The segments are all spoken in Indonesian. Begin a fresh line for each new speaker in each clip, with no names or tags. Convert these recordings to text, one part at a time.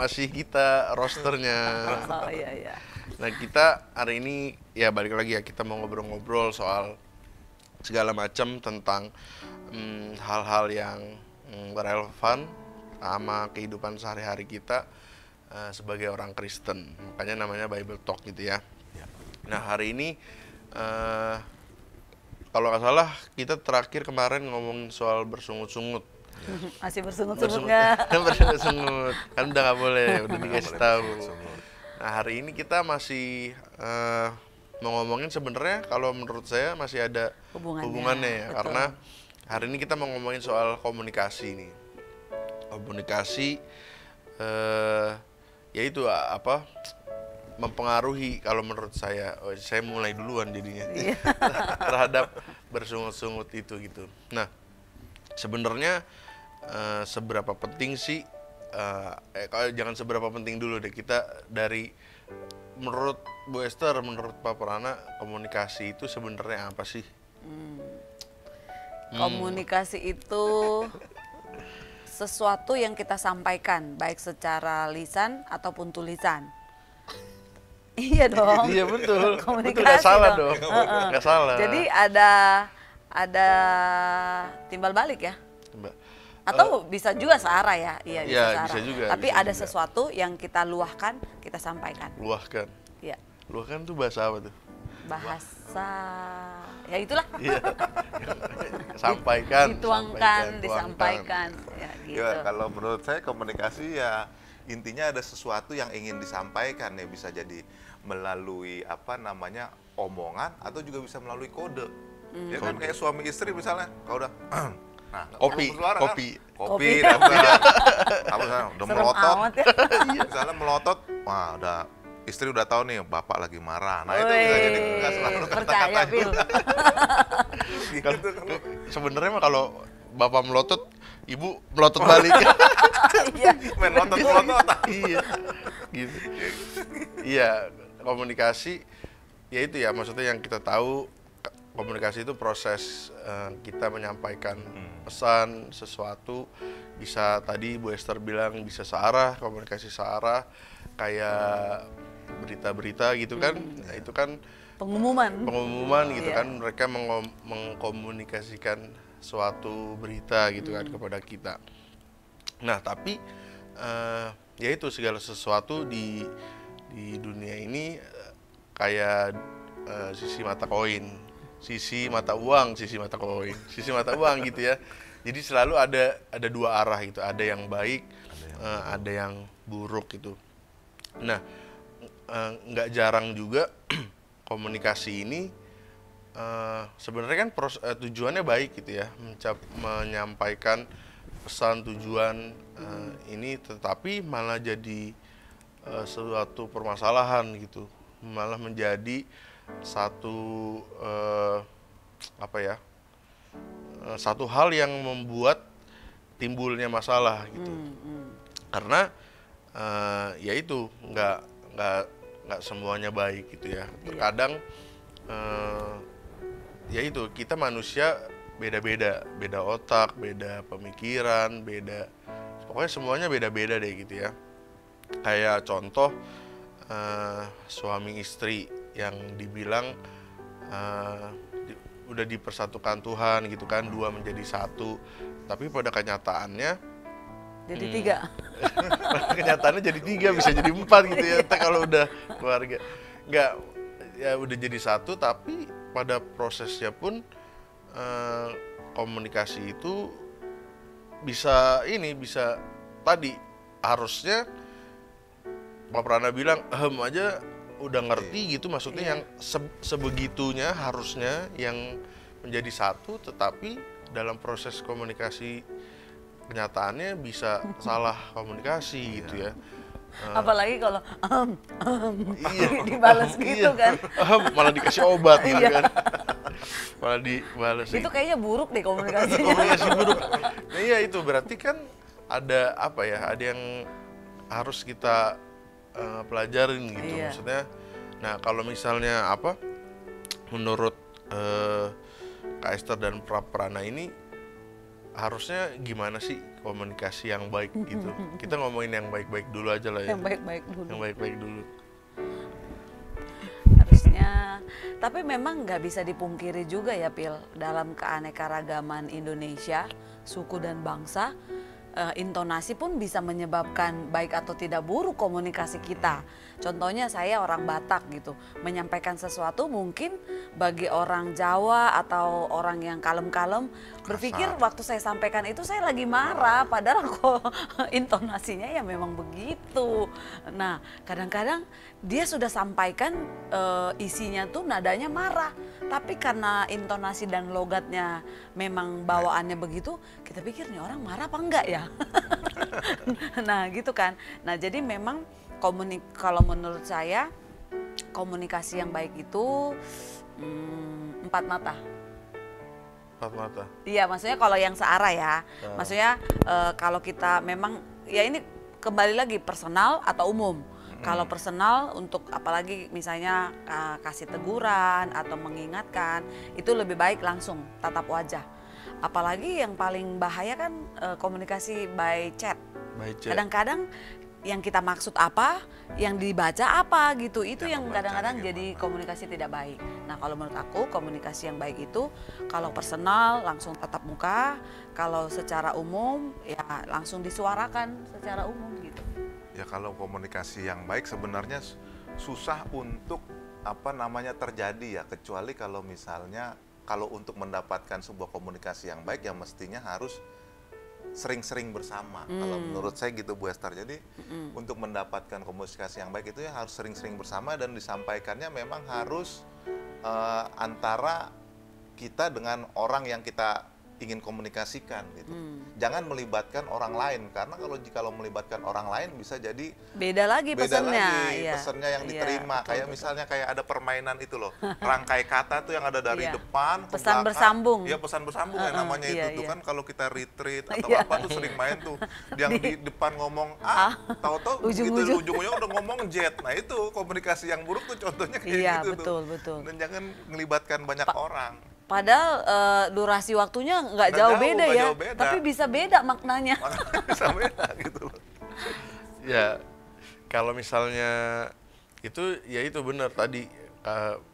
Masih kita rosternya.
Oh iya.
Nah kita hari ini ya balik lagi ya, kita mau ngobrol-ngobrol soal segala macam tentang hal-hal yang relevan sama kehidupan sehari-hari kita sebagai orang Kristen. Makanya namanya Bible Talk gitu ya. Nah hari ini kalau nggak salah kita terakhir kemarin ngomongin soal bersungut-sungut.
Masih bersungut-sungut nggak?
Bersungut-sungut, kan udah nggak boleh, udah dikasih tahu. Nah hari ini kita masih mau ngomongin sebenarnya kalau menurut saya masih ada hubungannya ya, betul. Karena hari ini kita mau ngomongin soal komunikasi nih. Komunikasi, yaitu apa? Mempengaruhi kalau menurut saya mulai duluan jadinya terhadap bersungut-sungut itu gitu. Nah sebenarnya seberapa penting sih, jangan seberapa penting dulu deh, kita dari menurut Bu Esther, menurut Pak Prana, komunikasi itu sebenarnya apa sih?
Komunikasi itu sesuatu yang kita sampaikan baik secara lisan ataupun tulisan. Iya dong.
Iya betul.
Komunikasi
betul, nggak salah
dong.
Nggak salah.
Jadi ada timbal balik ya. Atau bisa juga searah ya, iya bisa searah.
Bisa juga.
Tapi
bisa
ada
juga.
sesuatu yang kita luahkan, kita sampaikan.
Luahkan.
Iya.
Luahkan tuh bahasa apa tuh?
Bahasa, ya itulah.
Iya. Sampaikan.
Dituangkan, disampaikan. Ya, gitu.
Ya, kalau menurut saya komunikasi ya intinya ada sesuatu yang ingin disampaikan ya, bisa jadi melalui omongan atau juga bisa melalui kode. Ya kan kayak suami istri misalnya, kalau udah
kopi,
udah melotot,
ya.
Misalnya melotot, wah udah istri udah tahu nih bapak lagi marah. Nah itu bisa jadi nggak selalu kata-kata juga.
Gitu. Sebenarnya mah kalau bapak melotot, ibu melotot balik.
Iya.
Main melotot.
Iya, gitu. Iya, komunikasi, ya itu ya maksudnya yang kita tahu. Komunikasi itu proses kita menyampaikan pesan sesuatu, bisa tadi Bu Esther bilang bisa searah, komunikasi searah kayak berita-berita gitu kan. Nah, itu kan pengumuman gitu kan, mereka mengkomunikasikan suatu berita gitu kan kepada kita. Nah, tapi ya itu segala sesuatu di dunia ini kayak sisi mata koin. Sisi mata uang, sisi mata koin, sisi mata uang gitu ya. Jadi selalu ada dua arah gitu, ada yang baik, ada yang buruk gitu. Nah, nggak jarang juga komunikasi ini sebenarnya kan tujuannya baik gitu ya, menyampaikan pesan tujuan ini, tetapi malah jadi suatu permasalahan gitu, malah menjadi satu satu hal yang membuat timbulnya masalah gitu. Karena ya itu nggak semuanya baik gitu ya. Terkadang ya itu kita manusia beda-beda, beda otak, beda pemikiran, beda, pokoknya semuanya beda-beda deh gitu ya. Kayak contoh suami istri yang dibilang udah dipersatukan Tuhan gitu kan, dua menjadi satu, tapi pada kenyataannya
jadi 3.
kenyataannya jadi 3, bisa jadi 4 gitu ya. Kalau udah keluarga nggak, ya udah jadi satu, tapi pada prosesnya pun komunikasi itu bisa tadi harusnya Pak Prana bilang aja udah ngerti gitu, maksudnya yang sebegitunya harusnya yang menjadi satu, tetapi dalam proses komunikasi kenyataannya bisa salah komunikasi gitu ya.
Apalagi kalau dibalas gitu kan.
Malah dikasih obat gitu kan. Malah dibalas.
Itu kayaknya buruk deh komunikasinya.
Komunikasi buruk. Nah, iya itu berarti kan ada apa ya? Ada yang harus kita pelajarin gitu maksudnya. Nah, kalau misalnya menurut Kak Esther dan Pak Prana ini harusnya gimana sih komunikasi yang baik gitu? Kita ngomongin yang baik-baik dulu aja lah ya.
Yang baik-baik dulu.
Yang baik-baik dulu.
Harusnya, tapi memang nggak bisa dipungkiri juga ya Pil, dalam keanekaragaman Indonesia, suku dan bangsa, intonasi pun bisa menyebabkan baik atau tidak buruk komunikasi kita. Contohnya saya orang Batak gitu, menyampaikan sesuatu mungkin bagi orang Jawa atau orang yang kalem-kalem berpikir waktu saya sampaikan itu saya lagi marah, padahal kok intonasinya ya memang begitu. Nah, kadang-kadang dia sudah sampaikan isinya tuh nadanya marah, tapi karena intonasi dan logatnya memang bawaannya begitu, kita pikir nih orang marah apa enggak ya? Nah gitu kan. Nah jadi memang kalau menurut saya komunikasi yang baik itu 4 mata.
4 mata.
Iya, maksudnya kalau yang searah ya. Maksudnya kalau kita memang ya ini kembali lagi personal atau umum. Kalau personal untuk apalagi misalnya kasih teguran atau mengingatkan, itu lebih baik langsung tatap wajah. Apalagi yang paling bahaya kan komunikasi by chat. Kadang-kadang yang kita maksud apa, yang dibaca apa gitu, itu yang kadang-kadang jadi komunikasi tidak baik. Nah kalau menurut aku komunikasi yang baik itu kalau personal langsung tatap muka, kalau secara umum ya langsung disuarakan secara umum gitu.
Ya kalau komunikasi yang baik sebenarnya susah untuk terjadi ya, kecuali kalau misalnya kalau untuk mendapatkan sebuah komunikasi yang baik ya mestinya harus sering-sering bersama. Kalau menurut saya gitu Bu Esther. Jadi untuk mendapatkan komunikasi yang baik itu ya harus sering-sering bersama dan disampaikannya memang harus antara kita dengan orang yang kita ingin komunikasikan gitu. Jangan melibatkan orang lain, karena kalau melibatkan orang lain bisa jadi
beda lagi pesannya.
Pesannya yang diterima. Kayak misalnya kayak ada permainan itu loh, rangkai kata tuh yang ada dari depan ke
pesan
belakang.
bersambung.
Iya, pesan bersambung ya namanya itu tuh kan kalau kita retreat atau apa tuh sering main tuh. Yang di depan ngomong A, tahu-tahu gitu ujung-ujungnya udah ngomong Z. Nah, itu komunikasi yang buruk tuh contohnya kayak gitu
betul.
Dan jangan melibatkan banyak orang.
Padahal durasi waktunya nggak jauh beda ya, tapi bisa beda maknanya.
Bisa beda gitu loh.
Ya, kalau misalnya itu ya itu benar tadi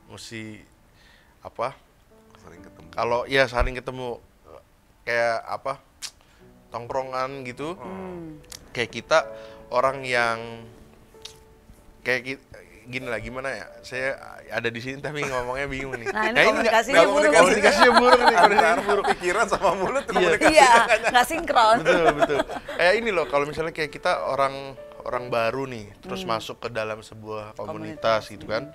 mesti
Sering ketemu.
Kalau ya saling ketemu kayak tongkrongan gitu, kayak kita orang yang kayak gini lah, gimana ya, saya ada di sini tapi ngomongnya bingung nih.
Nah ini komunikasinya buruk.
Komunikasinya buruk nih,
Antara pikiran sama mulut komunikasinya.
Iya, nggak sinkron.
Betul. Kayak ini loh, kalau misalnya kayak kita orang baru nih, terus masuk ke dalam sebuah komunitas gitu kan.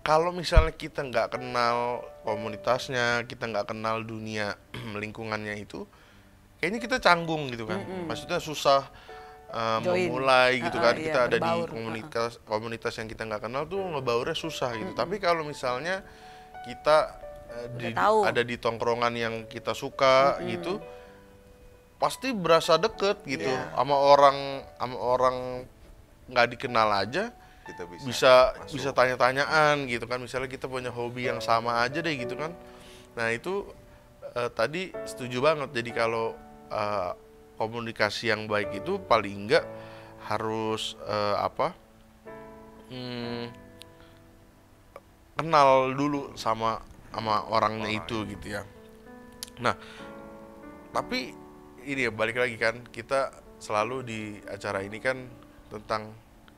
Kalau misalnya kita nggak kenal komunitasnya, kita nggak kenal dunia lingkungannya itu, kayaknya kita canggung gitu kan. Maksudnya susah memulai gitu kan. Kita ada di komunitas yang kita nggak kenal tuh ngebaurnya susah gitu. Tapi kalau misalnya kita ada di tongkrongan yang kita suka gitu, pasti berasa deket gitu
Iya.
sama orang nggak dikenal aja
Kita
bisa
masuk.
tanya-tanyaan gitu kan, misalnya kita punya hobi yang sama aja deh gitu kan. Nah itu tadi setuju banget, jadi kalau komunikasi yang baik itu paling enggak harus kenal dulu sama orangnya itu gitu ya. Nah tapi ini ya balik lagi kan, kita selalu di acara ini kan tentang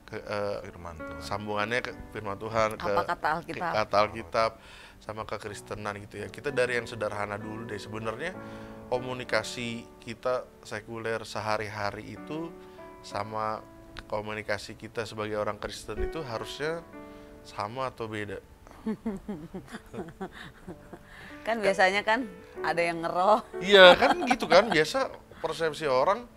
Firman Tuhan.
sambungannya ke firman Tuhan, ke
Apa kata Alkitab?
ke kata Alkitab sama kekristenan gitu ya. Kita dari yang sederhana dulu deh, sebenarnya komunikasi kita sekuler sehari-hari itu sama komunikasi kita sebagai orang Kristen itu harusnya sama atau beda?
Kan biasanya kan ada yang ngeroh.
Iya kan gitu kan, biasa persepsi orang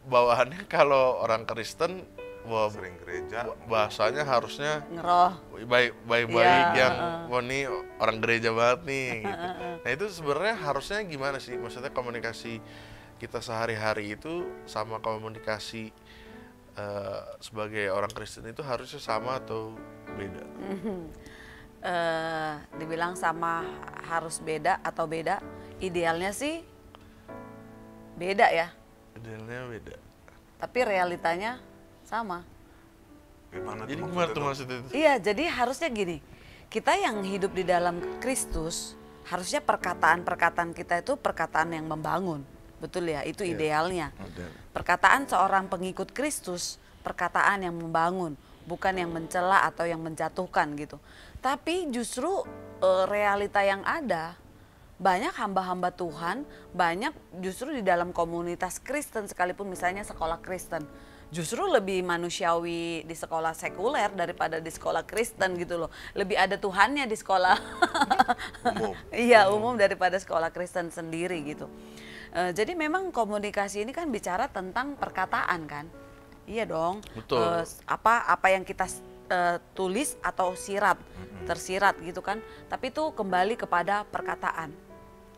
bawaannya kalau orang Kristen wah,
Sering gereja.
bahasanya harusnya
Ngeroh.
baik
Iya,
yang wah nih orang gereja banget nih gitu. Nah itu sebenarnya harusnya gimana sih, maksudnya komunikasi kita sehari-hari itu sama komunikasi sebagai orang Kristen itu harusnya sama atau beda?
Dibilang sama harus beda atau beda, idealnya sih beda ya,
Idealnya beda.
tapi realitanya sama.
Gimana
Jadi
tuh
gimana tuh
maksudnya
maksudnya itu?
Iya, jadi harusnya gini, kita yang hidup di dalam Kristus, harusnya perkataan-perkataan kita itu perkataan yang membangun, betul ya, itu idealnya. Perkataan seorang pengikut Kristus, perkataan yang membangun, bukan yang mencela atau yang menjatuhkan gitu. Tapi justru realita yang ada, banyak hamba-hamba Tuhan, banyak justru di dalam komunitas Kristen sekalipun misalnya sekolah Kristen, justru lebih manusiawi di sekolah sekuler daripada di sekolah Kristen gitu loh. Lebih ada Tuhannya di sekolah
umum.
iya umum daripada sekolah Kristen sendiri gitu. Jadi memang komunikasi ini kan bicara tentang perkataan kan. Iya dong.
Betul.
Apa yang kita tulis atau tersirat gitu kan. Tapi itu kembali kepada perkataan.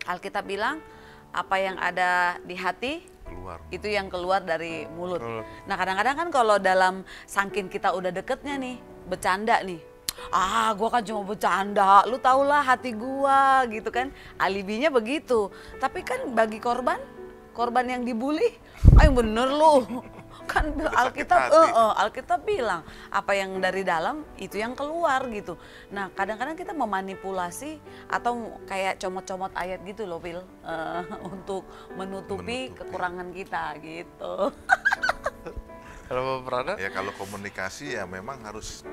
Alkitab bilang apa yang ada di hati
Keluar.
itu yang keluar dari mulut.
Mulut.
Nah kadang-kadang kan kalau dalam saking kita udah deketnya nih, bercanda nih. Ah, gua kan cuma bercanda, lu tau lah hati gua gitu kan. Alibinya begitu. Tapi kan bagi korban yang dibully, yang bener lu. Kan
sakit
Alkitab
hati.
Alkitab bilang apa yang dari dalam itu yang keluar gitu. Nah kadang-kadang kita memanipulasi atau kayak comot-comot ayat gitu loh Phil, untuk menutupi kekurangan kita gitu.
Kalau Prada?
Ya kalau komunikasi ya memang harus,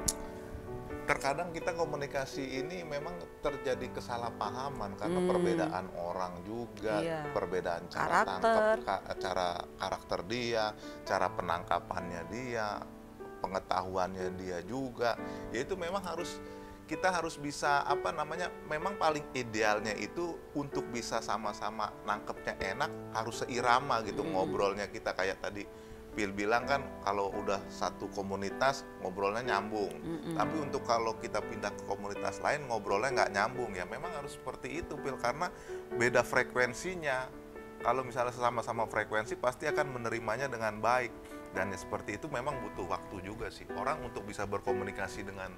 terkadang kita komunikasi ini memang terjadi kesalahpahaman karena perbedaan orang juga,
Iya.
perbedaan cara
Karakter.
cara karakter dia, cara penangkapannya dia, pengetahuannya dia juga. Ya itu memang kita harus bisa memang paling idealnya itu untuk bisa sama-sama nangkepnya enak, harus seirama gitu ngobrolnya kita, kayak tadi Phil bilang kan kalau udah satu komunitas ngobrolnya nyambung. Tapi untuk kalau kita pindah ke komunitas lain ngobrolnya nggak nyambung, ya memang harus seperti itu Phil, karena beda frekuensinya. Kalau misalnya sama-sama frekuensi pasti akan menerimanya dengan baik. Dan ya seperti itu memang butuh waktu juga sih. Orang untuk bisa berkomunikasi dengan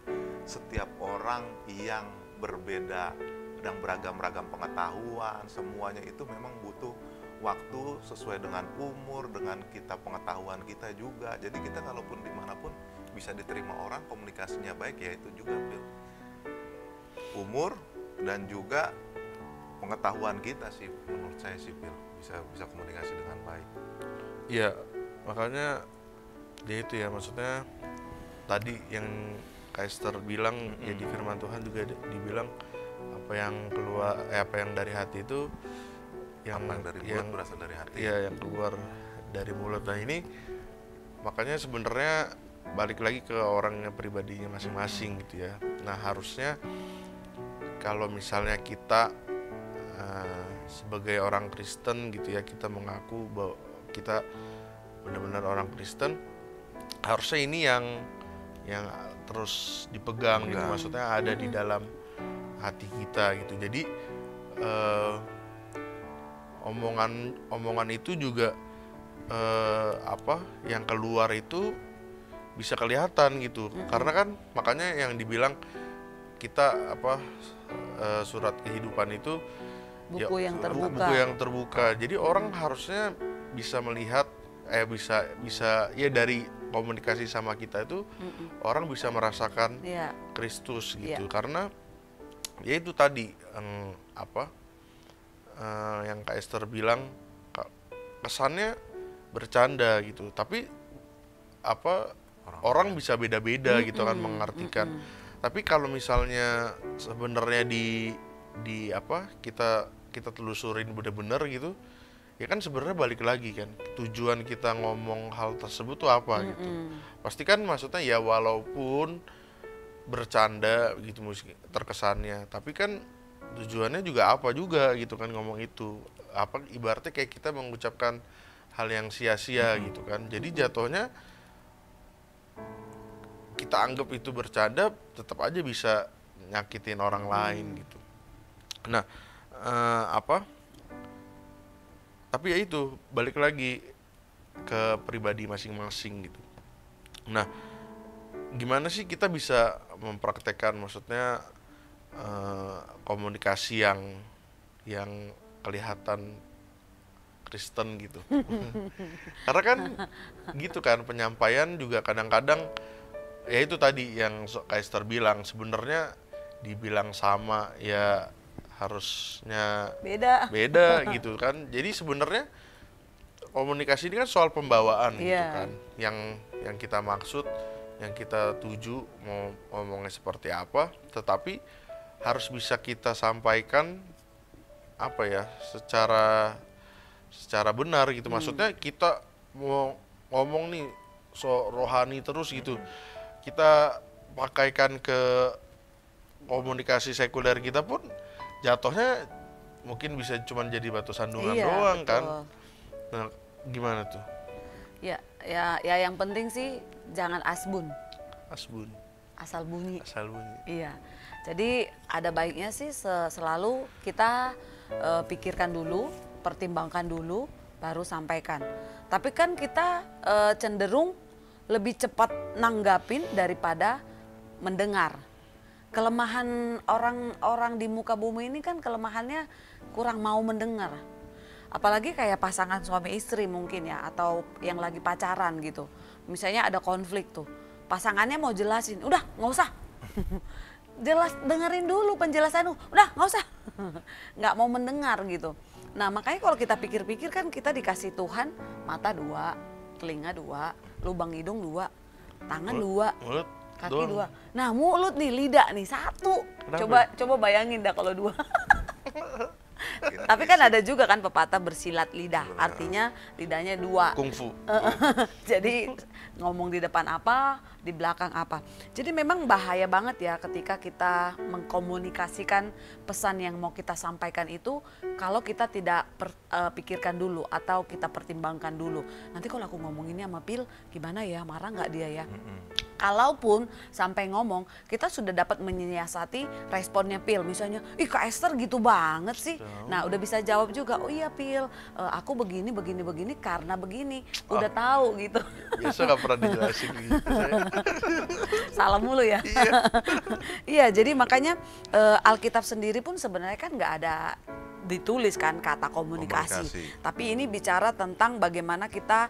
setiap orang yang berbeda dan beragam-ragam pengetahuan, semuanya itu memang butuh waktu sesuai dengan umur, dengan kita pengetahuan kita juga. Jadi kita kalaupun dimanapun bisa diterima orang, komunikasinya baik, ya itu juga Phil. Umur dan juga pengetahuan kita sih, menurut saya sih Phil, bisa komunikasi dengan baik.
Iya, makanya dia itu ya, maksudnya tadi yang Kaister bilang ya di firman Tuhan juga dibilang apa yang keluar apa yang dari hati itu yang
Apa yang dari mulut berasal dari hati.
Iya, yang keluar dari mulut. Nah ini makanya sebenarnya balik lagi ke orangnya pribadinya masing-masing gitu ya. Nah harusnya kalau misalnya kita sebagai orang Kristen gitu ya, kita mengaku bahwa kita benar-benar orang Kristen, harusnya ini yang terus dipegang gitu, maksudnya ada di dalam hati kita gitu. Jadi omongan itu juga yang keluar itu bisa kelihatan gitu. Karena kan makanya yang dibilang kita surat kehidupan itu
Buku yang terbuka.
buku yang terbuka. Jadi orang harusnya bisa melihat bisa ya dari komunikasi sama kita itu orang bisa merasakan
Iya.
Kristus gitu.
Iya.
Karena ya itu tadi yang Kak Esther bilang kesannya bercanda gitu. Tapi orang bisa beda-beda gitu kan mengartikan. Tapi kalau misalnya sebenarnya kita telusurin bener-bener gitu, ya kan sebenarnya balik lagi kan tujuan kita ngomong hal tersebut tuh apa gitu. Pasti kan maksudnya ya walaupun bercanda gitu terkesannya, tapi kan tujuannya juga apa juga gitu kan ngomong itu. Ibaratnya kayak kita mengucapkan hal yang sia-sia gitu kan. Jadi jatuhnya kita anggap itu bercanda, tetap aja bisa nyakitin orang lain gitu. Nah, tapi ya itu balik lagi ke pribadi masing-masing gitu. Nah, gimana sih kita bisa mempraktekkan maksudnya komunikasi yang kelihatan Kristen gitu. Karena kan gitu kan penyampaian juga kadang-kadang ya itu tadi yang Kak Esther bilang sebenarnya dibilang sama ya harusnya beda gitu kan. Jadi sebenarnya komunikasi ini kan soal pembawaan gitu kan. Yang kita maksud, yang kita tuju mau ngomongnya seperti apa, tetapi harus bisa kita sampaikan secara benar gitu. Maksudnya kita mau ngomong nih rohani terus gitu. Kita pakaikan ke komunikasi sekuler kita pun jatuhnya mungkin bisa cuma jadi batu sandungan doang, betul. Kan. Nah, gimana tuh?
Ya yang penting sih jangan asbun. Asal bunyi. Iya. Jadi ada baiknya sih selalu kita pikirkan dulu, pertimbangkan dulu, baru sampaikan. Tapi kan kita cenderung lebih cepat nanggapin daripada mendengar. Kelemahan orang-orang di muka bumi ini kan kelemahannya kurang mau mendengar. Apalagi kayak pasangan suami istri mungkin ya, atau yang lagi pacaran gitu. Misalnya ada konflik tuh, pasangannya mau jelasin, udah nggak usah. Dengerin dulu penjelasan lu, udah nggak usah. Nggak mau mendengar gitu. Nah makanya kalau kita pikir-pikir kan kita dikasih Tuhan mata 2, telinga 2, lubang hidung 2, tangan 2. Kaki doang. 2. Nah mulut nih, lidah nih 1. Coba bayangin dah kalau 2. Tapi kan ada juga kan pepatah bersilat lidah. Artinya lidahnya 2.
Kungfu.
Jadi ngomong di depan apa, di belakang apa. Jadi memang bahaya banget ya ketika kita mengkomunikasikan pesan yang mau kita sampaikan itu kalau kita tidak pikirkan dulu atau kita pertimbangkan dulu. Nanti kalau aku ngomonginnya sama Pil gimana ya, marah nggak dia ya? Kalaupun sampai ngomong, kita sudah dapat menyiasati responnya Pil. Misalnya, ih Kak Esther gitu banget sih. Nah udah bisa jawab juga, oh iya Pil, aku begini karena begini. Udah tahu gitu.
Biasa gak pernah dijelasin gitu.
Salah mulu ya. Iya, jadi makanya Alkitab sendiri pun sebenarnya kan nggak ada ditulis kan kata komunikasi. Tapi ini bicara tentang bagaimana kita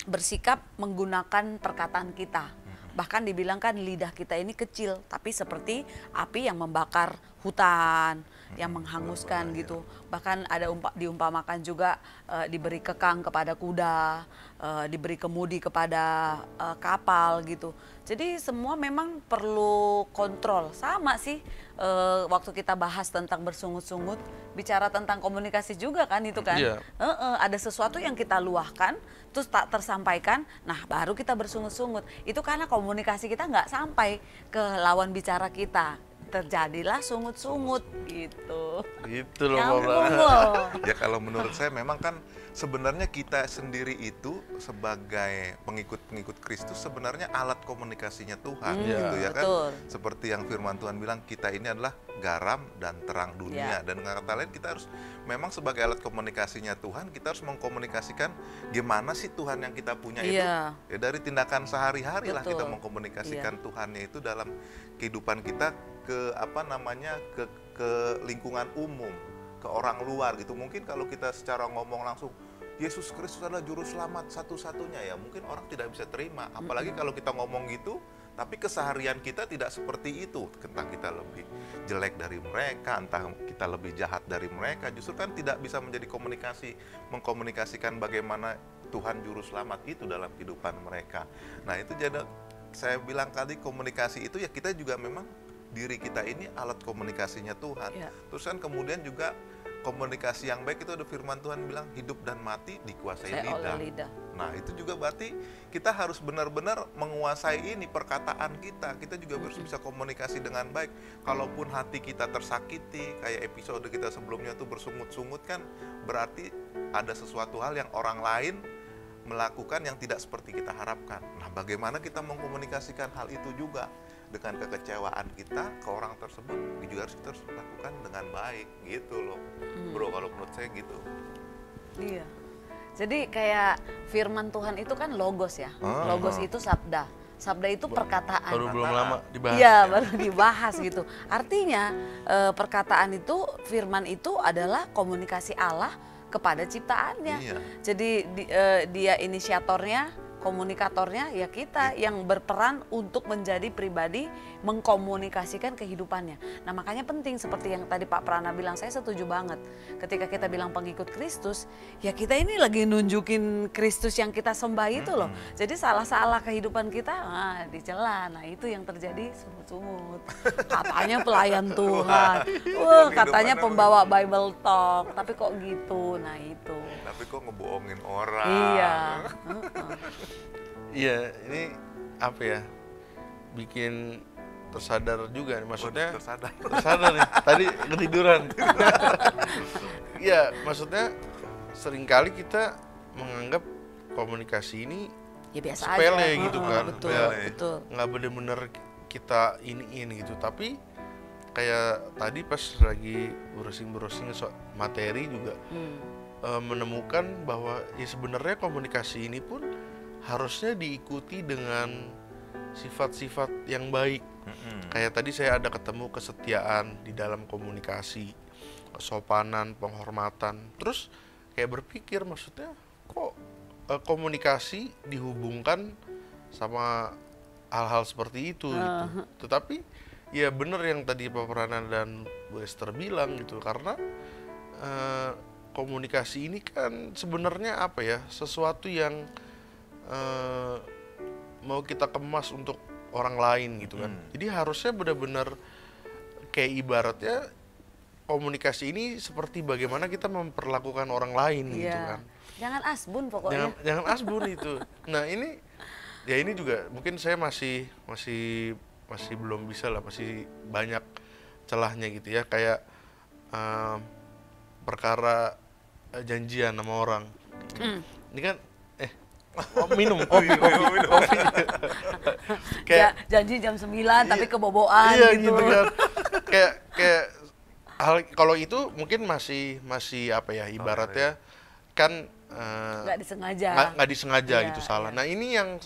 bersikap menggunakan perkataan kita. Bahkan dibilang kan lidah kita ini kecil, tapi seperti api yang membakar hutan, yang menghanguskan gitu. Bahkan ada diumpamakan juga diberi kekang kepada kuda, diberi kemudi kepada kapal gitu. Jadi semua memang perlu kontrol. Sama sih waktu kita bahas tentang bersungut-sungut, bicara tentang komunikasi juga kan itu kan.
Iya.
Ada sesuatu yang kita luahkan, terus tak tersampaikan, nah baru kita bersungut-sungut. Itu karena komunikasi kita nggak sampai ke lawan bicara kita. terjadilah sungut-sungut gitu.
Gitu loh Pak
Nyambung
Prana.
loh.
Ya kalau menurut saya memang kan sebenarnya kita sendiri itu sebagai pengikut-pengikut Kristus sebenarnya alat komunikasinya Tuhan gitu ya kan.
Betul.
Seperti yang firman Tuhan bilang, kita ini adalah garam dan terang dunia. Dan dengan kata lain kita harus memang sebagai alat komunikasinya Tuhan, kita harus mengkomunikasikan gimana sih Tuhan yang kita punya itu. Ya dari tindakan sehari-hari lah kita mengkomunikasikan Tuhannya itu dalam kehidupan kita ke ke lingkungan umum, ke orang luar gitu. Mungkin kalau kita secara ngomong langsung Yesus Kristus adalah juru selamat satu-satunya, ya mungkin orang tidak bisa terima. Apalagi kalau kita ngomong gitu tapi keseharian kita tidak seperti itu, entah kita lebih jelek dari mereka, entah kita lebih jahat dari mereka, justru kan tidak bisa menjadi mengkomunikasikan bagaimana Tuhan juru selamat itu dalam kehidupan mereka. Nah itu jadi saya bilang tadi, komunikasi itu ya kita juga memang diri kita ini alat komunikasinya Tuhan. Terus kan kemudian juga komunikasi yang baik itu ada firman Tuhan bilang hidup dan mati dikuasai lidah. Nah itu juga berarti kita harus benar-benar menguasai ini perkataan kita. Kita juga harus bisa komunikasi dengan baik. Kalaupun hati kita tersakiti, kayak episode kita sebelumnya tuh bersungut-sungut kan, berarti ada sesuatu hal yang orang lain melakukan yang tidak seperti kita harapkan. Nah bagaimana kita mengkomunikasikan hal itu juga dengan kekecewaan kita ke orang tersebut, juga harus kita lakukan dengan baik gitu loh. Bro, kalau menurut saya gitu.
Iya. Jadi kayak firman Tuhan itu kan logos ya. Logos itu sabda. Sabda itu perkataan.
Baru belum lama dibahas.
Iya, baru dibahas gitu. Artinya perkataan itu, firman itu adalah komunikasi Allah kepada ciptaannya.
Iya.
Jadi dia inisiatornya, komunikatornya ya kita yang berperan untuk menjadi pribadi mengkomunikasikan kehidupannya. Nah makanya penting seperti yang tadi Pak Prana bilang, saya setuju banget. Ketika kita bilang pengikut Kristus, ya kita ini lagi nunjukin Kristus yang kita sembah itu loh. Jadi salah-salah kehidupan kita dicela. Nah itu yang terjadi sungut-sungut. Katanya pelayan Tuhan, katanya pembawa Bible Talk, tapi kok gitu. Nah itu.
Tapi kok ngebohongin orang.
Iya.
Iya, ini apa ya, bikin tersadar juga nih, maksudnya tersadar nih, tadi ketiduran. Iya, maksudnya seringkali kita menganggap komunikasi ini
ya biasa
sepele
aja.
gitu kan,
Betul,
ya,
betul.
nggak bener-bener kita iniin gitu. Tapi kayak tadi pas lagi browsing materi juga menemukan bahwa ya sebenarnya komunikasi ini pun harusnya diikuti dengan sifat-sifat yang baik. Kayak tadi saya ada ketemu kesetiaan di dalam komunikasi, kesopanan, penghormatan. Terus kayak berpikir, maksudnya kok komunikasi dihubungkan sama hal-hal seperti itu gitu. Tetapi ya benar yang tadi Pak Prana dan Bu Esther bilang gitu, karena komunikasi ini kan sebenarnya apa ya, sesuatu yang mau kita kemas untuk orang lain gitu kan. Jadi harusnya benar-benar kayak ibaratnya komunikasi ini seperti bagaimana kita memperlakukan orang lain gitu kan.
Jangan asbun pokoknya.
Jangan asbun itu. Nah ini ya ini juga mungkin saya masih belum bisa lah, masih banyak celahnya gitu ya, kayak perkara janjian sama orang. Ini kan minum kopi.
Kayak janji jam 9 tapi keboboan gitu.
kan. kayak hal kalau itu mungkin masih apa ya, ibaratnya kan nggak disengaja gitu, salah. Nah ini yang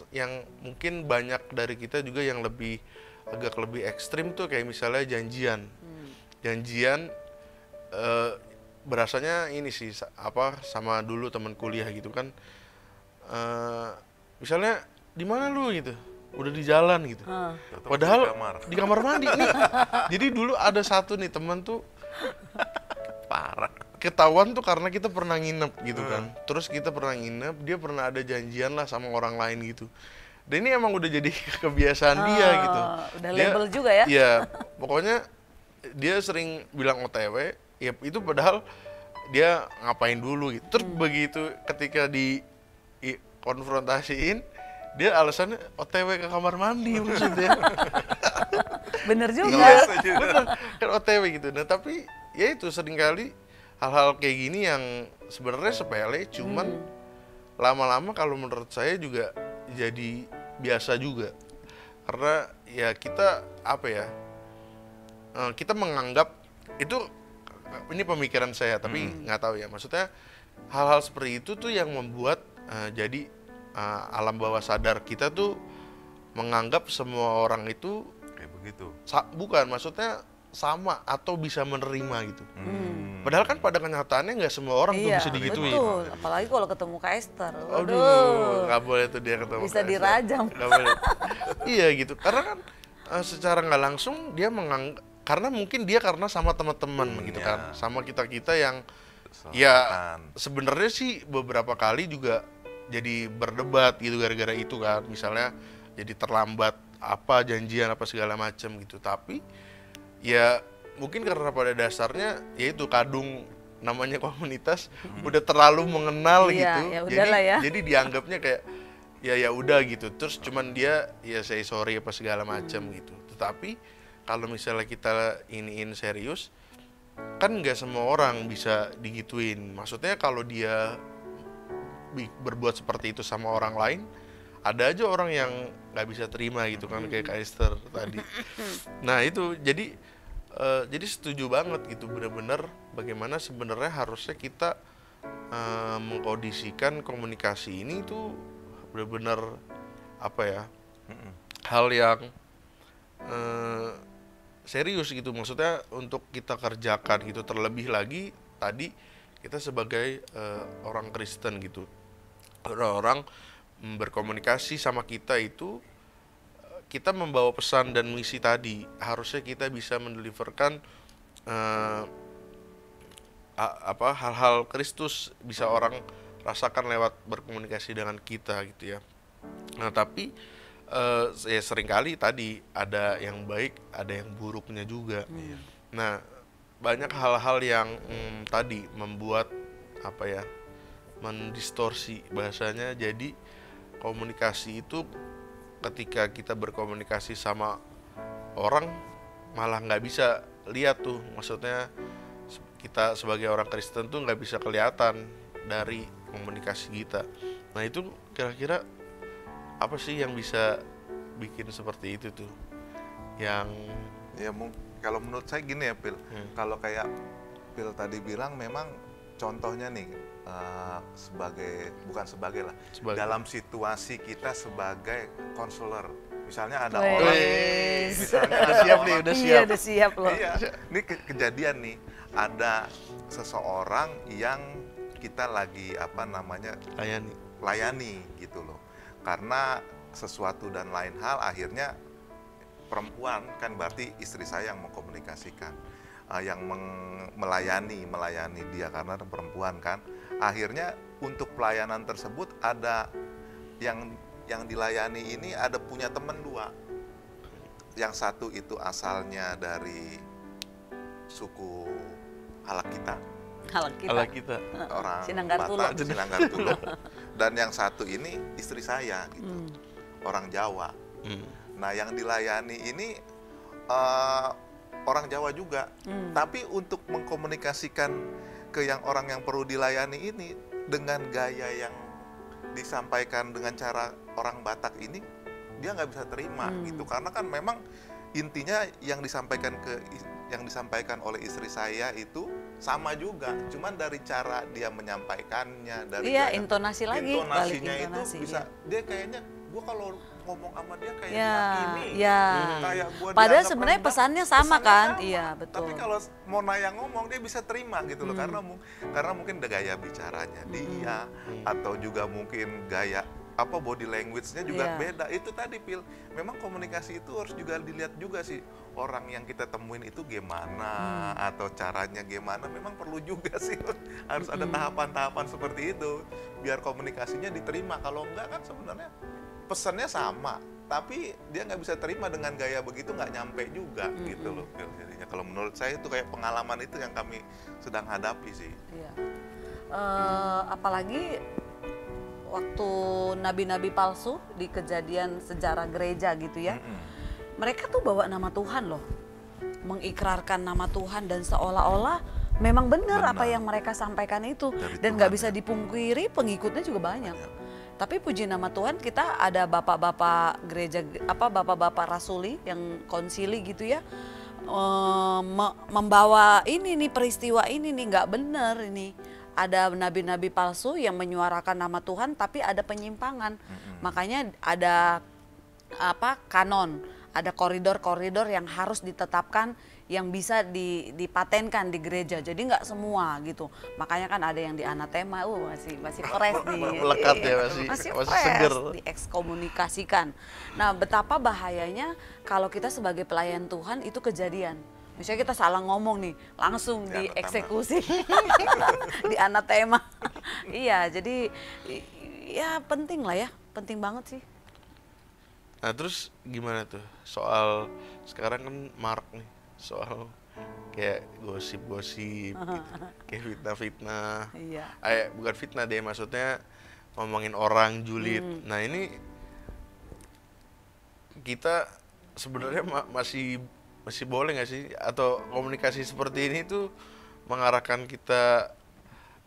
mungkin banyak dari kita juga yang agak lebih ekstrim tuh, kayak misalnya janjian berasanya ini sih sama dulu teman kuliah gitu kan. Misalnya di mana lu gitu, udah di jalan gitu, padahal di kamar mandi nih. Jadi dulu ada satu nih teman tuh
parah,
ketahuan tuh karena kita pernah nginep gitu kan. Terus kita pernah nginep, dia pernah ada janjian lah sama orang lain gitu. Dan ini emang udah jadi kebiasaan dia gitu.
Udah label juga ya?
Iya, pokoknya dia sering bilang OTW, ya itu padahal dia ngapain dulu gitu. Terus begitu ketika konfrontasiin, dia alasannya OTW ke kamar mandi maksudnya.
Bener juga.
Bisa juga.
Bener, kan OTW gitu. Nah tapi ya itu seringkali hal-hal kayak gini yang sebenarnya sepele, cuman lama-lama kalau menurut saya juga jadi biasa juga. Karena ya kita apa ya, kita menganggap itu, ini pemikiran saya tapi nggak tahu ya, maksudnya hal-hal seperti itu tuh yang membuat jadi alam bawah sadar kita tuh menganggap semua orang itu
Kayak begitu.
bukan, maksudnya sama atau bisa menerima gitu. Padahal kan pada kenyataannya nggak semua orang tuh
Iya,
bisa digituin.
betul. Apalagi kalau ketemu Kak Esther.
Aduh,
Waduh.
nggak boleh tuh dia ketemu.
Bisa
Kak
dirajam.
Esther. Nggak boleh. Iya gitu, karena kan secara nggak langsung dia menganggap, karena mungkin dia karena sama teman-teman gitu kan, sama kita-kita yang ya sebenarnya sih beberapa kali juga jadi berdebat gitu gara-gara itu kan, misalnya jadi terlambat apa janjian apa segala macam gitu. Tapi ya mungkin karena pada dasarnya yaitu kadung namanya komunitas udah terlalu mengenal
Iya,
gitu,
ya udahlah ya.
jadi dianggapnya kayak ya udah gitu, terus cuman dia ya say sorry apa segala macam gitu. Tetapi kalau misalnya kita iniin serius, kan nggak semua orang bisa digituin. Maksudnya kalau dia berbuat seperti itu sama orang lain, ada aja orang yang nggak bisa terima gitu kan, kayak Kak Esther tadi. Nah itu jadi setuju banget gitu, bener-bener bagaimana sebenarnya harusnya kita mengkondisikan komunikasi ini tuh bener-bener apa ya, hal yang serius gitu, maksudnya untuk kita kerjakan gitu. Terlebih lagi tadi kita sebagai orang Kristen gitu, orang berkomunikasi sama kita itu, kita membawa pesan dan misi tadi, harusnya kita bisa mendeliverkan hal-hal Kristus bisa orang rasakan lewat berkomunikasi dengan kita gitu ya. Nah tapi ya seringkali tadi ada yang baik, ada yang buruknya juga. Nah banyak hal-hal yang tadi membuat apa ya, mendistorsi bahasanya. Jadi komunikasi itu ketika kita berkomunikasi sama orang malah nggak bisa lihat tuh, maksudnya kita sebagai orang Kristen tuh nggak bisa kelihatan dari komunikasi kita. Nah itu kira-kira apa sih yang bisa bikin seperti itu tuh? Yang
Ya kalau menurut saya gini ya Pil, kalau kayak Pil tadi bilang memang contohnya nih dalam situasi kita sebagai konselor, misalnya ada orang, misalnya
udah
ada
siap
orang,
nih, udah
Iya,
siap.
udah siap loh.
Iya, ini kejadian nih, ada seseorang yang kita lagi layani gitu loh, karena sesuatu dan lain hal akhirnya perempuan kan, berarti istri saya yang mengkomunikasikan, yang melayani dia karena perempuan kan. Akhirnya untuk pelayanan tersebut ada yang dilayani ini ada punya teman dua. Yang satu itu asalnya dari suku Halak kita,
Kalau kita
orang
Sinanggartulo.
Batak, Sinanggartulo. Dan yang satu ini istri saya gitu, orang Jawa. Nah yang dilayani ini orang Jawa juga, tapi untuk mengkomunikasikan ke yang orang yang perlu dilayani ini dengan gaya yang disampaikan dengan cara orang Batak ini, dia nggak bisa terima gitu, karena kan memang intinya yang disampaikan oleh istri saya itu sama juga, cuman dari cara dia menyampaikannya, dari
intonasi lagi,
intonasinya
balik
itu
intonasi,
bisa dia kayaknya, gua kalau ngomong sama dia kayak
ya,
dihakimi, kayak gua
padahal
dianggap
sebenarnya
rendah.
pesannya sama kan,
sama.
iya betul.
Tapi kalau mau nanya ngomong dia bisa terima gitu loh, karena mungkin gaya bicaranya dia, atau juga mungkin gaya body language-nya juga beda. Itu tadi Pil, memang komunikasi itu harus juga dilihat juga sih, orang yang kita temuin itu gimana, atau caranya gimana, memang perlu juga sih harus ada tahapan-tahapan seperti itu biar komunikasinya diterima. Kalau enggak kan sebenarnya pesannya sama, tapi dia nggak bisa terima dengan gaya begitu, nggak nyampe juga gitu loh Pil. Jadinya kalau menurut saya itu kayak pengalaman itu yang kami sedang hadapi sih.
Iya. Apalagi waktu nabi-nabi palsu di kejadian sejarah gereja gitu ya. mereka tuh bawa nama Tuhan loh, mengikrarkan nama Tuhan dan seolah-olah memang benar apa yang mereka sampaikan itu.
Dari
Dan nggak
Tuhan,
bisa
ya.
dipungkiri pengikutnya juga banyak. Tapi puji nama Tuhan, kita ada bapak-bapak gereja, bapak-bapak rasuli yang konsili gitu ya, membawa ini nih, peristiwa ini nih nggak benar ini. Ada nabi-nabi palsu yang menyuarakan nama Tuhan tapi ada penyimpangan. Makanya ada kanon, ada koridor-koridor yang harus ditetapkan, yang bisa dipatenkan di gereja. Jadi nggak semua gitu. Makanya kan ada yang di anatema, masih fresh nih.
Melekat ya, masih
fresh,
seger.
diekskomunikasikan. Nah, betapa bahayanya kalau kita sebagai pelayan Tuhan itu kejadian. Misalnya kita salah ngomong nih, langsung dieksekusi di anatema. Iya, jadi ya penting lah ya, penting banget sih.
Nah terus gimana tuh soal sekarang kan marak nih soal kayak gosip-gosip gitu, kayak fitnah-fitnah.
Iya.
Bukan fitnah deh, maksudnya ngomongin orang julid. Nah ini kita sebenarnya masih boleh nggak sih, atau komunikasi seperti ini tuh mengarahkan kita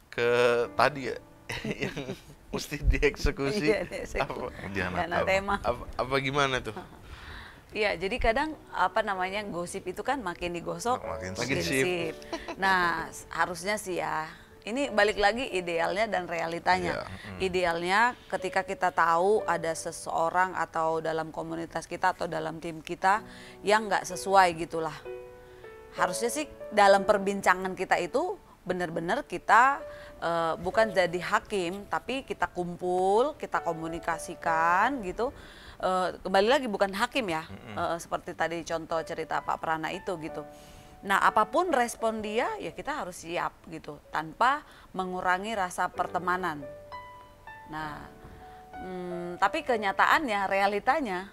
ke tadi ya yang mesti dieksekusi?
Iya, di anatema.
Apa gimana tuh?
Iya, jadi kadang gosip itu kan makin digosok,
Makin
makin
sip.
sip. Nah, harusnya sih ya, ini balik lagi idealnya dan realitanya. Idealnya ketika kita tahu ada seseorang atau dalam komunitas kita atau dalam tim kita yang nggak sesuai gitulah. Harusnya sih dalam perbincangan kita itu benar-benar kita bukan jadi hakim, tapi kita kumpul, kita komunikasikan gitu. Kembali lagi bukan hakim ya, seperti tadi contoh cerita Pak Prana itu gitu. Nah, apapun respon dia ya kita harus siap gitu, tanpa mengurangi rasa pertemanan. Nah, tapi kenyataannya, realitanya,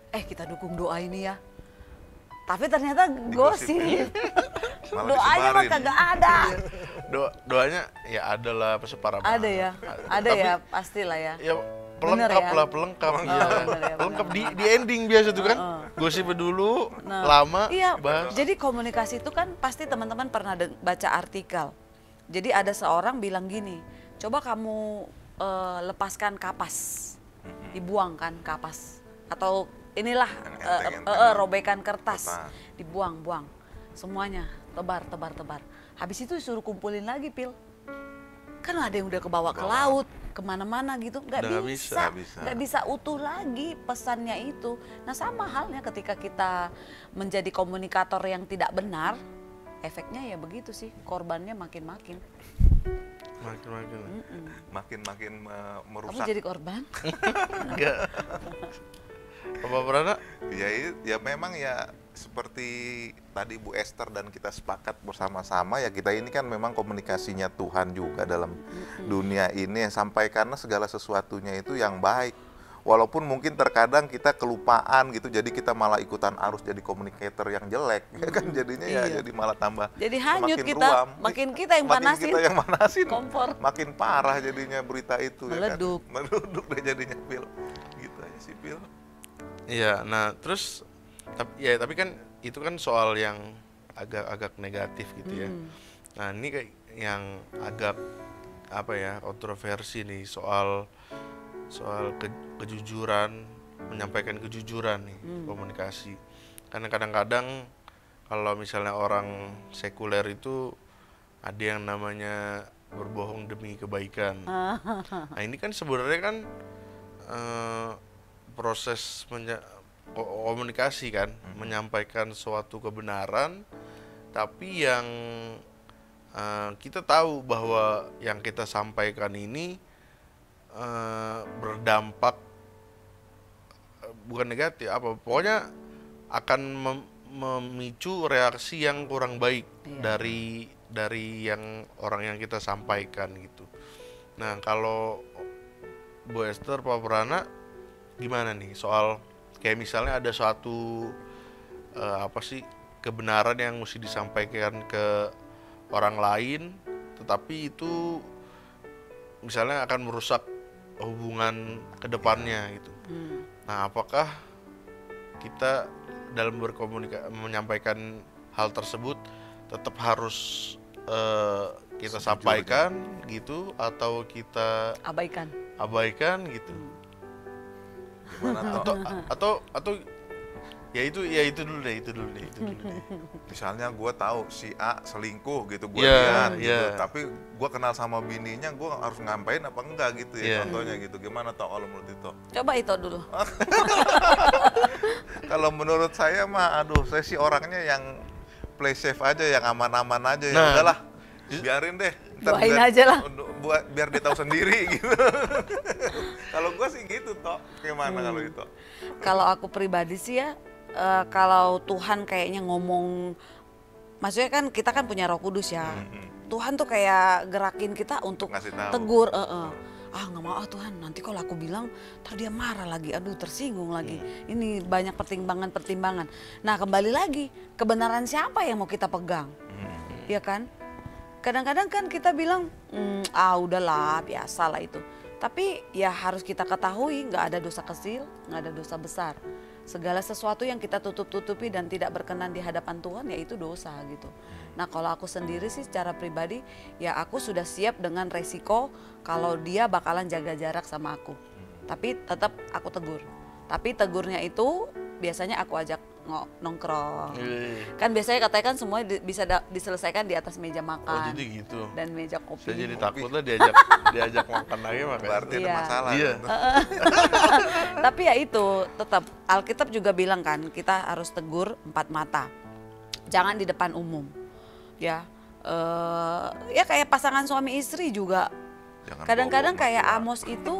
kita dukung doa ini ya. Tapi ternyata gosip.
Malah
Doanya mah
disebarin.
kagak ada.
Doanya ya ada lah, separah
Ada ya, ada
Tapi,
ya, pastilah ya.
ya
Bener
pelengkap
ya?
lah, pelengkap.
Oh,
Iya.
bener ya,
Pelengkap
bener.
di ending biasa tuh kan. Gosipnya dulu, lama,
Iya,
bahas.
jadi komunikasi itu kan pasti teman-teman pernah baca artikel. Jadi ada seorang bilang gini, coba kamu lepaskan kapas, dibuang kan kapas, atau inilah
Enteng-enteng.
robekan kertas,
Kertas.
dibuang-buang semuanya, tebar. Habis itu suruh kumpulin lagi, Pil. Kan ada yang udah kebawa ke laut, kemana-mana gitu, nggak
Udah
bisa,
nggak bisa.
nggak bisa utuh lagi pesannya itu. Nah, sama halnya ketika kita menjadi komunikator yang tidak benar, efeknya ya begitu sih, korbannya makin-makin.
Makin-makin.
Makin
Kamu
merusak.
jadi korban?
Enggak. Apa Prana?
Ya memang ya seperti tadi Bu Esther dan kita sepakat bersama-sama ya, kita ini kan memang komunikasinya Tuhan juga dalam dunia ini, sampai karena segala sesuatunya itu yang baik. Walaupun mungkin terkadang kita kelupaan gitu, jadi kita malah ikutan arus jadi komunikator yang jelek, ya kan jadinya ya
Iya.
jadi malah tambah
Jadi hanyut
semakin
kita,
ruam.
makin kita yang
Makin
manasin.
kita yang manasin,
Kompor.
makin parah jadinya berita itu.
Meleduk.
Ya kan? Meleduk deh jadinya, Pil. Gitu aja sih, Pil.
Iya, nah terus tapi kan itu kan soal yang agak negatif gitu ya. Nah, ini kayak yang agak kontroversi nih soal kejujuran, menyampaikan kejujuran nih, komunikasi. Karena kadang-kadang kalau misalnya orang sekuler itu ada yang namanya berbohong demi kebaikan. Nah, ini kan sebenarnya kan proses komunikasi kan, menyampaikan suatu kebenaran, tapi yang kita tahu bahwa yang kita sampaikan ini berdampak bukan negatif, pokoknya akan memicu reaksi yang kurang baik dari yang orang yang kita sampaikan gitu. Nah, kalau Bu Esther, Pak Prana, gimana nih soal kayak misalnya ada suatu kebenaran yang mesti disampaikan ke orang lain, tetapi itu misalnya akan merusak hubungan kedepannya gitu. Nah, apakah kita dalam menyampaikan hal tersebut tetap harus kita sampaikan gitu atau kita abaikan gitu.
Gimana toh?
Atau ya itu dulu deh.
Misalnya gue tahu si A selingkuh gitu, gue
Yeah,
lihat gitu,
yeah.
tapi gue kenal sama bininya, gue harus ngapain apa enggak gitu ya,
Yeah.
contohnya gitu. Gimana toh kalau menurut itu?
Coba itu dulu.
Kalau menurut saya mah, aduh, saya sih orangnya yang play safe aja, yang aman-aman aja. Ya
Nah,
udahlah, biarin deh.
Doain aja lah.
Biar dia tahu sendiri gitu. Kalau gue sih gitu toh. Gimana kalau itu?
Kalau aku pribadi sih ya, kalau Tuhan kayaknya ngomong, maksudnya kan kita kan punya Roh Kudus ya. Tuhan tuh kayak gerakin kita untuk
Ngasih tahu.
tegur. Nggak mau Tuhan, nanti kalau aku bilang ntar dia marah lagi, aduh tersinggung lagi. Ini banyak pertimbangan. Nah kembali lagi, kebenaran siapa yang mau kita pegang? Ya kan? Kadang-kadang kan kita bilang, udahlah biasa lah itu. Tapi ya harus kita ketahui nggak ada dosa kecil, nggak ada dosa besar. Segala sesuatu yang kita tutup-tutupi dan tidak berkenan di hadapan Tuhan ya itu dosa gitu. Nah kalau aku sendiri sih secara pribadi ya aku sudah siap dengan resiko kalau dia bakalan jaga jarak sama aku. Tapi tetap aku tegur. Tapi tegurnya itu biasanya aku ajak nongkrong. Kan biasanya katanya kan semua bisa diselesaikan di atas meja
Oh
makan
jadi gitu.
dan meja kopi.
Saya jadi takut lah diajak makan lagi makanya.
Berarti ada
Iya.
masalah.
Iya.
gitu.
Tapi ya itu tetap Alkitab juga bilang kan kita harus tegur empat mata. Jangan di depan umum. Ya. Ya kayak pasangan suami istri juga.
Jangan
Kadang-kadang
bawa
kayak
mertua.
Amos itu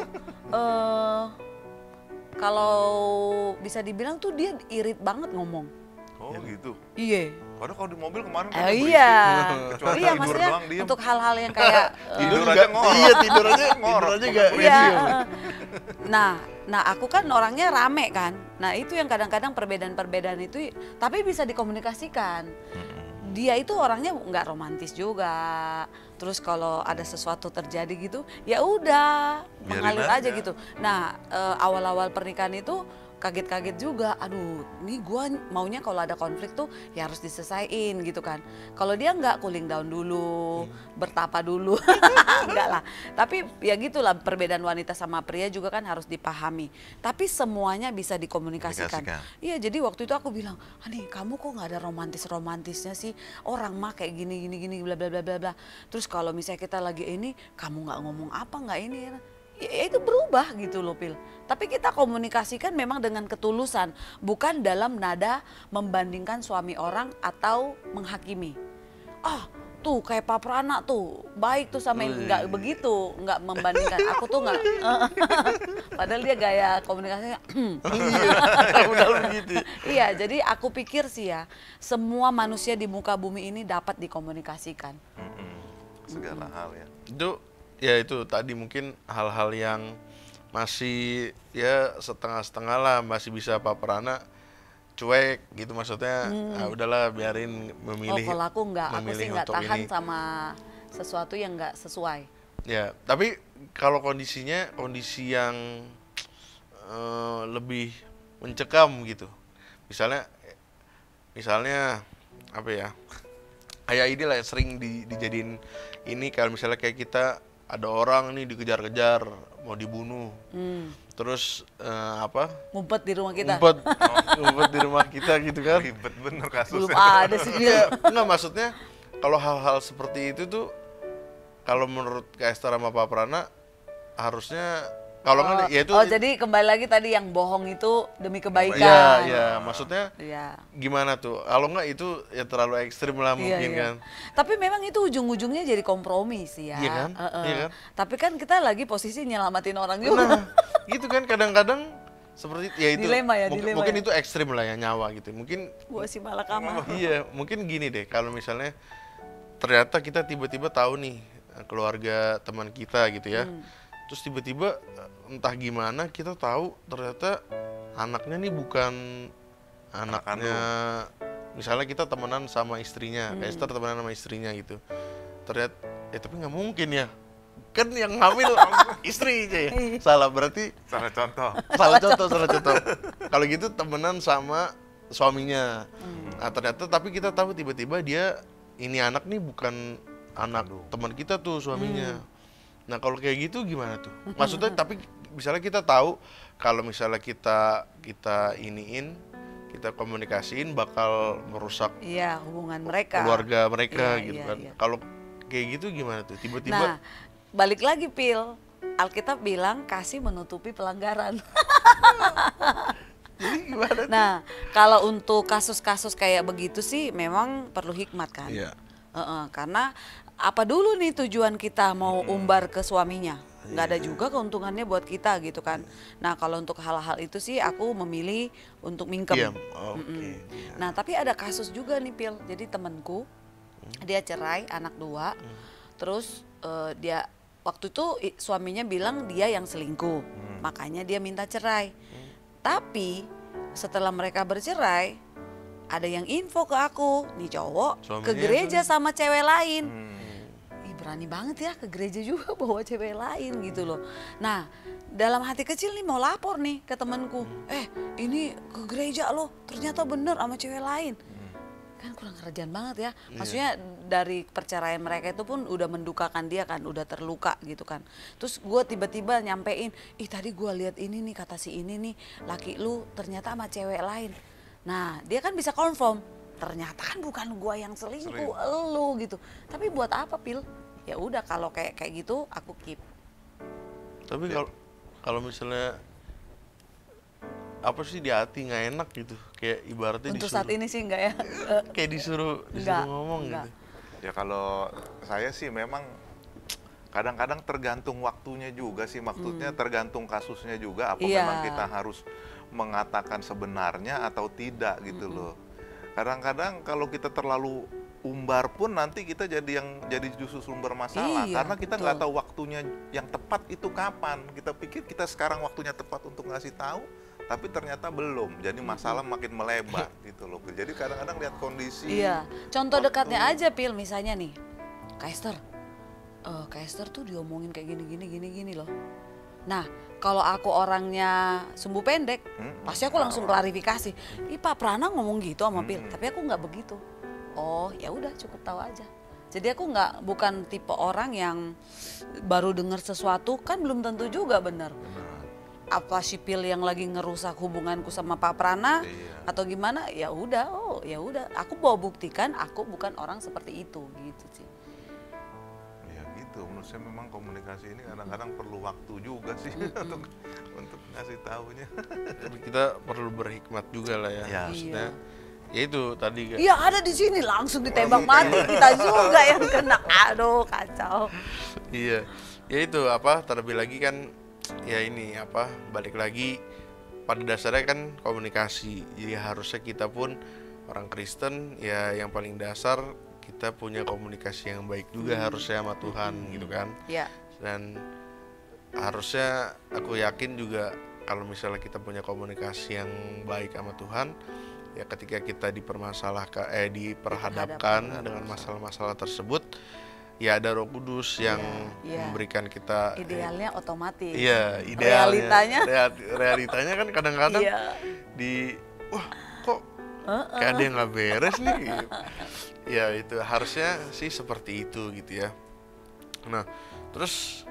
kalau bisa dibilang tuh dia irit banget ngomong.
Oh gitu.
Iya.
Padahal kalau di mobil kemarin kan
Iya.
Kecuali
Iya
tidur
maksudnya
doang, diem.
untuk hal-hal yang kayak
Tidur
juga-
aja ngorok.
Iya tidur aja
Ngorok.
gak
iya. Nah aku kan orangnya rame kan. Nah itu yang kadang-kadang perbedaan-perbedaan itu tapi bisa dikomunikasikan. Dia itu orangnya nggak romantis juga. Terus kalau ada sesuatu terjadi gitu, ya udah
Biarin
mengalir aja
aja.
gitu. Nah awal-awal pernikahan itu kaget-kaget juga. Aduh, ini gua maunya kalau ada konflik tuh ya harus diselesain gitu kan. Kalau dia nggak cooling down dulu, bertapa dulu, enggak lah. Tapi ya gitulah perbedaan wanita sama pria juga kan harus dipahami. Tapi semuanya bisa dikomunikasikan. Iya, jadi waktu itu aku bilang, "Ani, kamu kok nggak ada romantisnya sih? Orang mah kayak gini bla bla bla bla bla." Terus kalau misalnya kita lagi ini, kamu nggak ngomong apa nggak ini ya itu berubah gitu loh Pil. Tapi kita komunikasikan memang dengan ketulusan, bukan dalam nada membandingkan suami orang atau menghakimi. Tuh kayak Pak Prana tuh baik tuh sama ini, nggak begitu, nggak membandingkan. Aku tuh nggak, padahal dia gaya komunikasinya.
Udah begitu.
Iya, jadi aku pikir sih ya, semua manusia di muka bumi ini dapat dikomunikasikan.
Segala hal ya.
Itu tadi mungkin hal-hal yang masih ya setengah-setengah lah, masih bisa Pak Prana cuek gitu maksudnya. Udahlah biarin memilih.
Kalau aku nggak, aku
memilih
sih nggak
untuk
tahan
ini.
sama sesuatu yang nggak sesuai.
Ya, tapi kalau kondisi yang lebih mencekam gitu. Misalnya apa ya? Kayak ini lah yang sering dijadiin ini kalau misalnya kayak kita ada orang nih dikejar-kejar mau dibunuh. Terus
Ngumpet di rumah kita.
ngumpet di rumah kita gitu kan.
Ribet bener
Belum
kasusnya.
ada sih dia.
Enggak, maksudnya kalau hal-hal seperti itu tuh kalau menurut Kak Esther sama Pak Prana harusnya kalau nggak ya itu
Jadi kembali lagi tadi yang bohong itu demi
ya
kebaikan.
maksudnya
Iya.
gimana tuh kalau nggak itu ya terlalu ekstrim lah mungkin
Iya.
kan.
Tapi memang itu ujung-ujungnya jadi kompromi sih ya.
Iya kan? Iya kan?
Tapi kan kita lagi posisi nyelamatin orang juga.
Nah gitu kan kadang-kadang seperti ya itu
Dilema ya,
mungkin
ya.
itu ekstrim lah ya nyawa gitu mungkin.
Gua si malakama.
Iya, mungkin gini deh, kalau misalnya ternyata kita tiba-tiba tahu nih keluarga teman kita gitu ya, terus tiba-tiba entah gimana kita tahu ternyata anaknya nih bukan anaknya, misalnya kita temenan sama istrinya, kayak Esther temenan sama istrinya gitu, ternyata, tapi nggak mungkin ya, kan yang hamil istri aja ya, salah berarti.
Salah contoh.
Salah contoh. Kalau gitu temenan sama suaminya. Nah ternyata tapi kita tahu tiba-tiba dia ini anak nih bukan anak teman kita tuh suaminya. Nah kalau kayak gitu gimana tuh? Maksudnya tapi misalnya kita tahu kalau misalnya kita komunikasiin bakal merusak
Iya, hubungan mereka,
keluarga mereka
Iya,
gitu
iya,
kan.
iya.
Kalau kayak gitu gimana tuh?
Nah,
Tiba-tiba
balik lagi Pil, Alkitab bilang kasih menutupi pelanggaran.
jadi gimana tuh?
Nah, kalau untuk kasus-kasus kayak begitu sih memang perlu hikmat kan.
Iya.
Karena apa dulu nih tujuan kita mau umbar ke suaminya? Nggak ada juga keuntungannya buat kita gitu kan. Nah kalau untuk hal-hal itu sih aku memilih untuk mingkem.
Diam. Oke.
Nah tapi ada kasus juga nih Pil. Jadi temenku dia cerai anak 2. Terus dia waktu itu suaminya bilang dia yang selingkuh. Makanya dia minta cerai. Tapi setelah mereka bercerai ada yang info ke aku, nih cowok
Suaminya
ke gereja sama cewek lain. Ih berani banget ya ke gereja juga bawa cewek lain gitu loh. Nah dalam hati kecil nih mau lapor nih ke temanku, ini ke gereja loh ternyata bener sama cewek lain. Kan kurang kerjaan banget ya. Maksudnya dari perceraian mereka itu pun udah mendukakan dia kan, udah terluka gitu kan. Terus gue tiba-tiba nyampein, ih tadi gue lihat ini nih kata si ini nih, laki lu ternyata sama cewek lain. Nah dia kan bisa confirm, ternyata kan bukan gue yang selingkuh, elu gitu. Tapi buat apa Pil? Ya udah kalau kayak gitu aku keep.
Tapi kalau misalnya apa sih di hati nggak enak gitu, kayak ibaratnya
Untuk
disuruh
saat ini sih enggak ya.
kayak disuruh
Enggak,
ngomong
enggak.
gitu.
Ya kalau saya sih memang kadang-kadang tergantung waktunya juga sih, maksudnya tergantung kasusnya juga, apa
Iya.
memang kita harus mengatakan sebenarnya atau tidak gitu loh. Kadang-kadang kalau kita terlalu umbar pun nanti kita jadi justru sumber masalah,
Iya,
karena kita nggak
betul.
tahu waktunya yang tepat itu kapan. Kita pikir kita sekarang waktunya tepat untuk ngasih tahu, tapi ternyata belum. Jadi masalah makin melebar gitu loh. Jadi kadang-kadang lihat kondisi.
Iya, contoh
waktu.
dekatnya aja Pil, misalnya nih, Kak Esther tuh diomongin kayak gini loh. Nah, kalau aku orangnya sumbu pendek, pasti aku langsung klarifikasi. Ih Pak Prana ngomong gitu sama Pil, tapi aku nggak begitu. Oh ya udah cukup tahu aja. Jadi aku bukan tipe orang yang baru dengar sesuatu kan belum tentu juga benar. Apa si Pil yang lagi ngerusak hubunganku sama Pak Prana atau gimana? Ya udah, aku mau buktikan aku bukan orang seperti itu gitu sih.
Ya gitu, menurut saya memang komunikasi ini kadang-kadang perlu waktu juga sih untuk ngasih tahunya.
Tapi kita perlu berhikmat juga lah ya.
Ya.
Maksudnya ya itu tadi kan.
Iya ada di sini langsung ditembak mati kita juga yang kena. Aduh kacau.
Iya. Ya itu terlebih lagi kan ya ini balik lagi pada dasarnya kan komunikasi. Jadi harusnya kita pun orang Kristen ya yang paling dasar kita punya komunikasi yang baik juga harusnya sama Tuhan gitu kan.
Iya.
Dan harusnya aku yakin juga kalau misalnya kita punya komunikasi yang baik sama Tuhan, ya ketika kita diperhadapkan dengan masalah-masalah tersebut, ya ada Roh Kudus yang
Iya.
memberikan kita
Idealnya otomatis.
iya, idealnya. Realitanya kan kadang-kadang
Iya.
wah kok kayak ada yang nggak beres nih gitu. Ya itu harusnya sih seperti itu gitu ya. Nah terus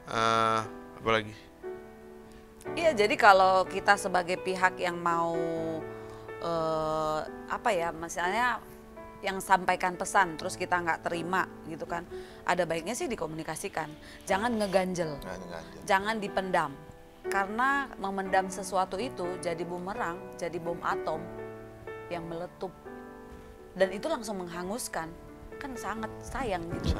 apa lagi?
Iya, jadi kalau kita sebagai pihak yang mau misalnya yang sampaikan pesan terus kita nggak terima gitu kan, ada baiknya sih dikomunikasikan. Jangan ngeganjel, jangan dipendam. Karena memendam sesuatu itu jadi bumerang, jadi bom atom yang meletup. Dan itu langsung menghanguskan, kan sangat sayang gitu.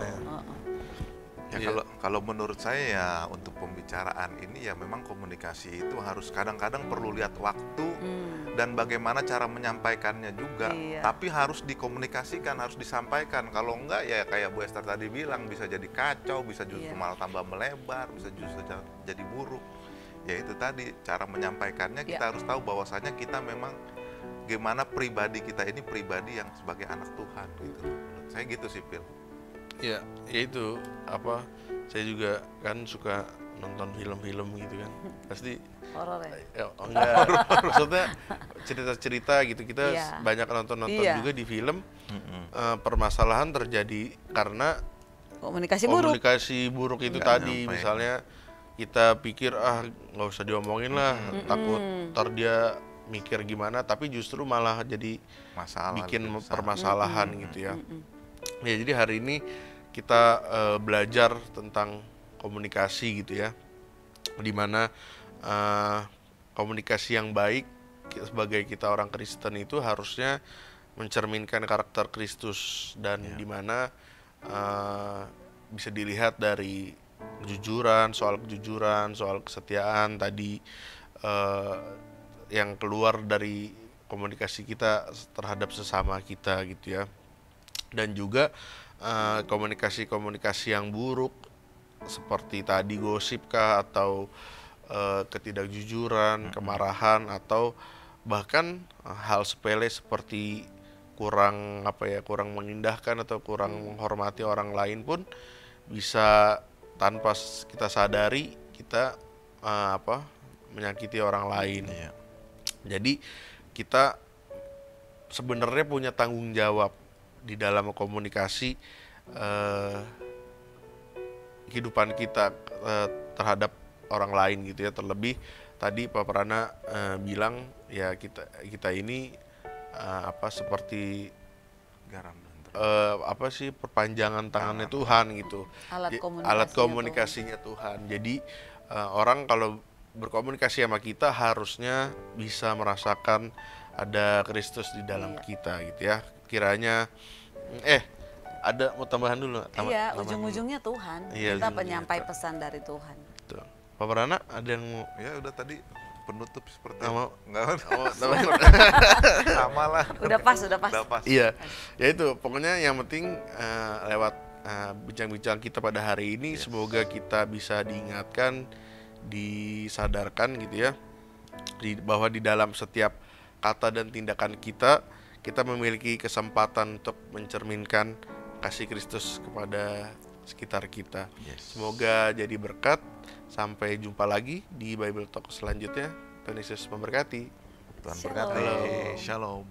Ya kalau menurut saya ya untuk pembicaraan ini ya memang komunikasi itu harus kadang-kadang perlu lihat waktu dan bagaimana cara menyampaikannya juga.
Iya.
Tapi harus dikomunikasikan, harus disampaikan. Kalau enggak ya kayak Bu Esther tadi bilang bisa jadi kacau, bisa justru malah tambah melebar, bisa justru jadi buruk. Ya itu tadi cara menyampaikannya kita harus tahu bahwasanya kita memang gimana pribadi kita ini pribadi yang sebagai anak Tuhan gitu. Saya gitu sih Pil.
Ya itu saya juga kan suka nonton film-film gitu kan, pasti
Horor ya?
enggak maksudnya cerita-cerita gitu. Kita
Iya.
banyak nonton-nonton
Iya.
juga di film. Permasalahan terjadi karena
Komunikasi buruk.
komunikasi buruk itu
Nggak
tadi.
nyampe.
Misalnya kita pikir nggak usah diomongin lah, takut ntar dia mikir gimana, tapi justru malah jadi
Masalah
bikin
lebih besar.
permasalahan gitu ya. Ya jadi hari ini kita belajar tentang komunikasi gitu ya, dimana komunikasi yang baik sebagai kita orang Kristen itu harusnya mencerminkan karakter Kristus, dan dimana bisa dilihat dari kejujuran, soal kesetiaan tadi, yang keluar dari komunikasi kita terhadap sesama kita gitu ya. Dan juga komunikasi-komunikasi yang buruk seperti tadi gosip kah, atau ketidakjujuran, kemarahan, atau bahkan hal sepele seperti kurang mengindahkan atau kurang menghormati orang lain pun bisa tanpa kita sadari kita menyakiti orang lain.
Iya.
Jadi kita sebenarnya punya tanggung jawab di dalam komunikasi kehidupan kita terhadap orang lain gitu ya. Terlebih tadi Pak Prana bilang ya kita ini seperti
Garam dan terang.
perpanjangan tangannya Tuhan gitu. Alat komunikasinya Tuhan. Jadi orang kalau berkomunikasi sama kita harusnya bisa merasakan ada Kristus di dalam kita gitu ya. Kiranya ada mau tambahan dulu?
Iya, ujung-ujungnya Tuhan.
Iya,
Kita
ujung-ujungnya
penyampai pesan dari Tuhan.
Tuh. Pak Prana ada yang mau
Ya udah tadi penutup seperti
mau
enggak
tambahin?
sama lah.
Udah pas.
Udah pas.
Iya, ya itu pokoknya yang penting lewat bincang-bincang kita pada hari ini semoga kita bisa diingatkan, disadarkan gitu ya, bahwa di dalam setiap kata dan tindakan kita memiliki kesempatan untuk mencerminkan kasih Kristus kepada sekitar kita. Semoga jadi berkat. Sampai jumpa lagi di Bible Talk selanjutnya. Tuhan Yesus memberkati.
Tuhan
Shalom.
berkati. Shalom.